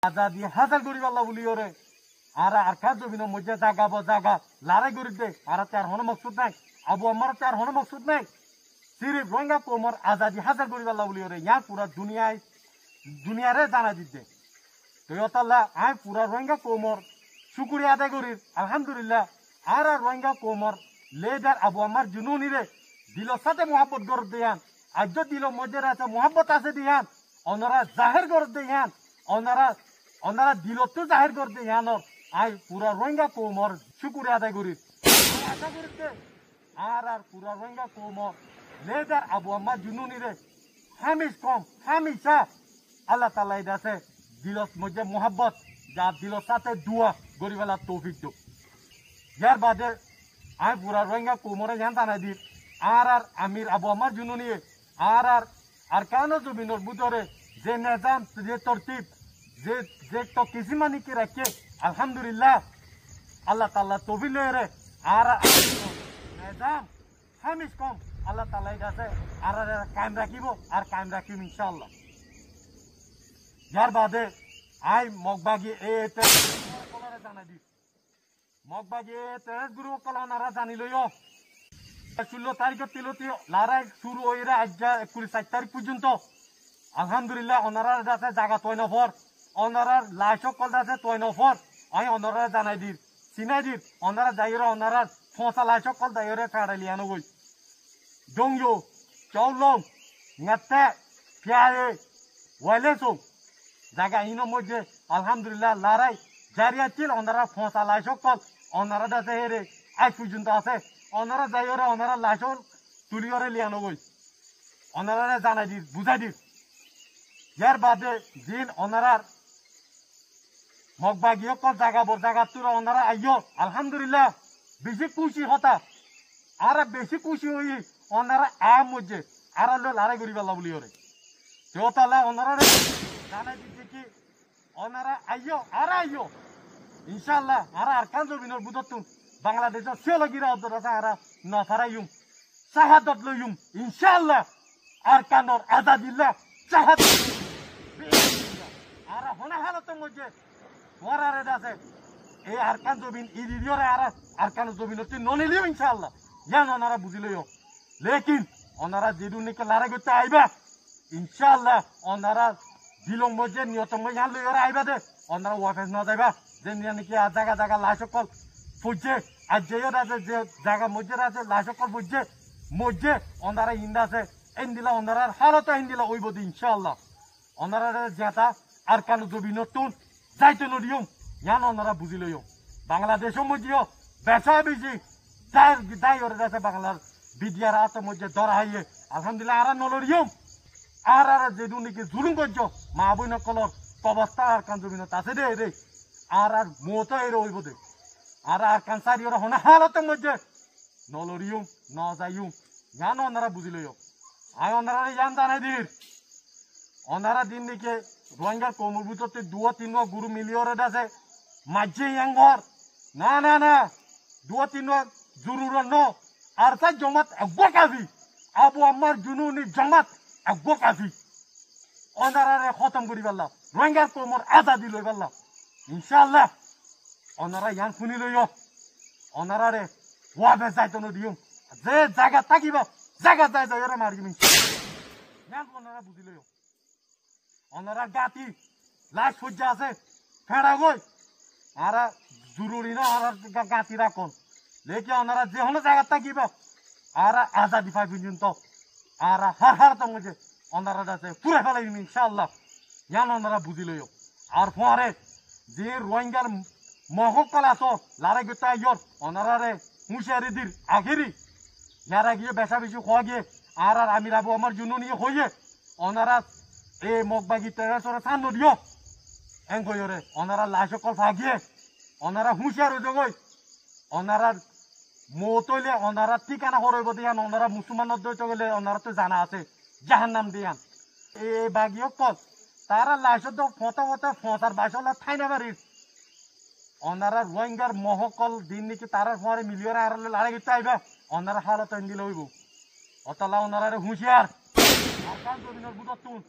আজাদি হাজার গরিব আল্লাহ বলি ওরে আর কাজ জমিন মধ্যে জাগা জাগা লড়াই করি দে আর তার হন মকসুদ নাই আবু আমার তার হন মকসুদ নাই সিরিফ রোহিঙ্গা কোমর আজাদি হাজার গরিব আল্লাহ বলি ওরে ইয়া পুরা দুনিয়ারে জানা দিতে তো আই পুরা রোহিঙ্গা কোমর শুকুরিয়া আদায় করি আলহামদুলিল্লাহ আর রোহিঙ্গা কোমর লেডার আবু আমার জুনুনি রে দিলর সাথে মোহাব্বত গর দেয়ান আজ দিল মধ্যে আছে মোহাব্বত আছে দিয়ান ওনারা জাহের গর দেয়ান ওনারা দিলত জাহের গর দেয়ান আই পুরা রোহিঙ্গা কোমর শুকুরিয়া আদায় করি আশা করিতে আর পুরা রোহিঙ্গা কোমর লেডার আবু আমার জুনুনি রে হামিশা আল্লাহ তাআলা আছে দিলত মধ্যে মোহাব্বত যা দিলর সাথে দুয়া গরিবেলা তৌফিক দো यार बादे आय पूरा रोहिंगा कोमरे जानता ना दी आर आमिर अबू अमर जुनूनी आर अरकानो जो बिनोर बुतोरे जे निजाम जे तरतीब जे तो किसी मानी के रखे अल्हम्दुलिल्लाह अल्लाह ताला तौफीक ले रे आर निजाम हमिश कम अल्लाह ताला इदासे आर कायम राखिबो आर कायम राखिम इंशाअल्लाह यार बादे आय मगबागी एते कोलारे जाना दी মগবাগে তেজ গুরু কলানারা জানিলইও 16 তারিখে তিলতি লড়াই শুরু হইরা আজ 21 তারিখ পর্যন্ত আলহামদুলিল্লাহ ওনারা আছে জায়গা তয় নফর ওনারা লাশক কল আছে তয় নফর আই ওনারা জানাই দি সিনাই দি ওনারা যাইরা ওনারা ফসা লাশক কল দাইরে ছাড়ালিয়ানো গই দংয়ো চাউলং নাতে পিয়ারে ওয়ালেসো জায়গা ইনো মধ্যে আলহামদুলিল্লাহ লড়াই জারিয়া তিল ওনারা ফসা লাশক কল ওনারা দাসে হেরে আজ পর্যন্ত আছে ওনারা যাইরে ওনারা লাশর তুলিয়রে লিয়ানো গই ওনারা জানাই দি বুঝাই দি यार बादे दिन ओनारार मगबागियो को जागा तुरा ओनारा आइयो अल्हम्दुलिल्लाह बेशी खुशी होता आरा बेशी खुशी हुई ओनारा आ मुझे आरा लो लारे गरीब अल्लाह बोली ओरे तो ताला ओनारा रे जाना दी कि ओनारा आइयो इंशाअल्लाह आरा अरकान जो बिनोर बुदतुन बांग्लादेश सियोलगिरा अदरसा आरा नफारायुम शहादत लयुम इंशाअल्लाह अरकानर आजादिल्लाह शहादत आरा होना हालत मुझे वरारे दासे ए अरकान जमीन इदियोरे आरा अरकान जमीन ति ननिलियो इंशाअल्लाह या ओनारा बुझिलयो लेकिन ओनारा जेदुनि के लारे गते आइबा इंशाअल्लाह ओनारा दिलंग मुझे नियतम यान लयो आइबा दे ओनारा वाफेस न जाइबा जेन कि जागा लाशकल फुजे आज जेयो दासे जे जागा मुझे दासे लाशकल फुजे मुझे ओनारा इंदा से इंदिला ओनारा हालत इंदिला ओइबो इंशाअल्लाह ओनारा जेता अरकान जमीनतुन जाइतो नदियम यान ओनारा बुझिलयो बांग्लादेशो मुजियो बेसा बेसी दाय ओरे दासे बांग्लार बिदियार आत मुझे दराहाये अल्हम्दुलिल्लाह आरा नलरियम आरा जेदुनि कि जुलुम गज्जो माबुन कलर अवस्था अरकान जमीनत आसे दे आरा मोतो एरो ओइबो दे आरा अरकान सारियोरा होना हालत मुझे नलरियम न जायुम यान ओनारा बुझिलयो आय ओनारा यान जानाय दिर ओनारा दिन दिके रोहिंगा कोमरबुतते 2-3 गुरु मिलियोरे दासे माजे यांगर ना 2-3 जुरुर न आरसा जमात अगो काफी आबू अम्मार जुनूनी जमात अगो काफी ओनारा रे खत्म करि बल्ला रोहिंगा कोमर आजादी लई बल्ला इंशाअल्लाह ओनारा यान खुनि लयो ओनारा रे वाबे जाइतो न दियम जे जागा ताकिबा जागा जाय रे मारिम यान ओनारा बुझिलयो ओनारा गाती लाश फुजा আছে फेड़ा गई आरा जरूरी ना आरा गाती राखन लेकिन ओनारा जे होनो जागा ताकिबा आरा आजादी पाइ पर्यন্ত आरा हर तो मुझे ओनारा दासे पूरा फलाइम इंशाअल्लाह यान ओनारा बुझिलयो আর পরে যে রোহিঙ্গার মহকল আছো লারে গতা ইয়র ওনারা রে হুঁশিয়ারি দির আগেরি যারা গিয়ে বেশা বেশি খোয়া গিয়ে আর আমির আবু আমার জন্য নিয়ে হইয়ে ওনারা এ মগবাগি তেরাসরে সান নদিও এঙ্গয়রে ওনারা লাশকল ফাগিয়ে ওনারা হুঁশিয়ারি জগই ওনারা মতলে ওনারা ঠিকানা হরইব দিয়ান ওনারা মুসলমানদের দইতে গেলে ওনারা তো জানা আছে জাহান্নাম দিয়ান এ বাগিও কল तारा लाशो तो फोटा फोसार बासला थाइना बारी ओनारा रोहिंगार महकल दिन निकि तारा फरे मिलियर आरले लारे गिता आइबा ओनारा हालत इंदिल होइबो अतला ओनारा रे हुशियार अरकान जमीनर बुदतुन